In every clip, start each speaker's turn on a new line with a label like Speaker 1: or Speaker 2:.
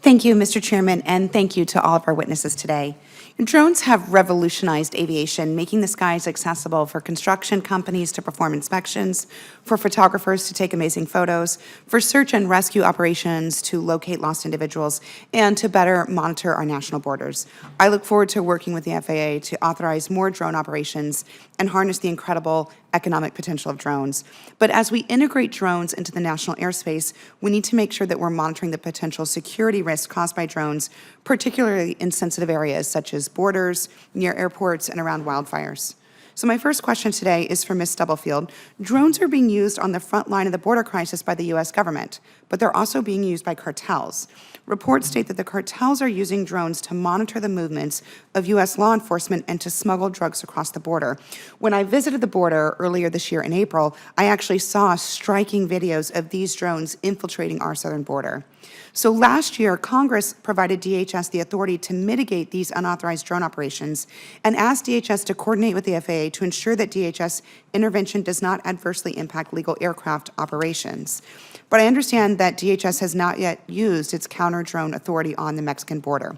Speaker 1: Thank you, Mr. Chairman, and thank you to all of our witnesses today. Drones have revolutionized aviation, making the skies accessible for construction companies to perform inspections, for photographers to take amazing photos, for search and rescue operations to locate lost individuals, and to better monitor our national borders. I look forward to working with the FAA to authorize more drone operations and harness the incredible economic potential of drones. But as we integrate drones into the national airspace, we need to make sure that we're monitoring the potential security risks caused by drones, particularly in sensitive areas such as borders, near airports, and around wildfires. So my first question today is for Ms. Stubblefield. Drones are being used on the front line of the border crisis by the U.S. government, but they're also being used by cartels. Reports state that the cartels are using drones to monitor the movements of U.S. law enforcement and to smuggle drugs across the border. When I visited the border earlier this year in April, I actually saw striking videos of these drones infiltrating our southern border. So last year, Congress provided DHS the authority to mitigate these unauthorized drone operations and asked DHS to coordinate with the FAA to ensure that DHS intervention does not adversely impact legal aircraft operations. But I understand that DHS has not yet used its counter-drone authority on the Mexican border.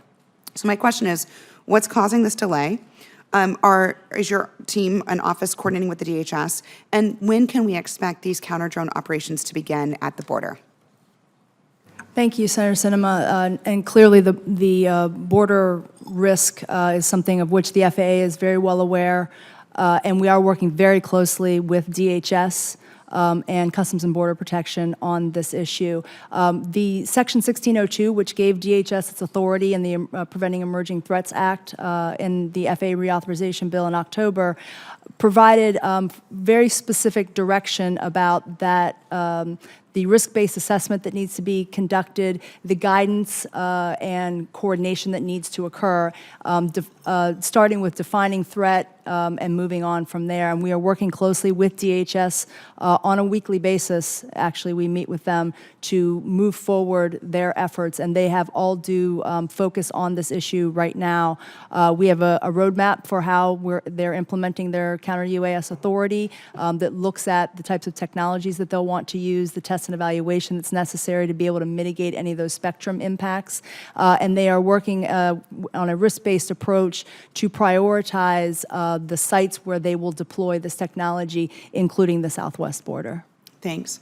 Speaker 1: So my question is, what's causing this delay? Is your team and office coordinating with the DHS? And when can we expect these counter-drone operations to begin at the border?
Speaker 2: Thank you, Senator Sinema. And clearly the border risk is something of which the FAA is very well aware, and we are working very closely with DHS and Customs and Border Protection on this issue. The Section 1602, which gave DHS its authority in the Preventing Emerging Threats Act in the FAA reauthorization bill in October, provided very specific direction about that the risk-based assessment that needs to be conducted, the guidance and coordination that needs to occur, starting with defining threat and moving on from there. And we are working closely with DHS on a weekly basis. Actually, we meet with them to move forward their efforts, and they have all due focus on this issue right now. We have a roadmap for how they're implementing their counter-UAS authority that looks at the types of technologies that they'll want to use, the test and evaluation that's necessary to be able to mitigate any of those spectrum impacts. And they are working on a risk-based approach to prioritize the sites where they will deploy this technology, including the southwest border.
Speaker 1: Thanks.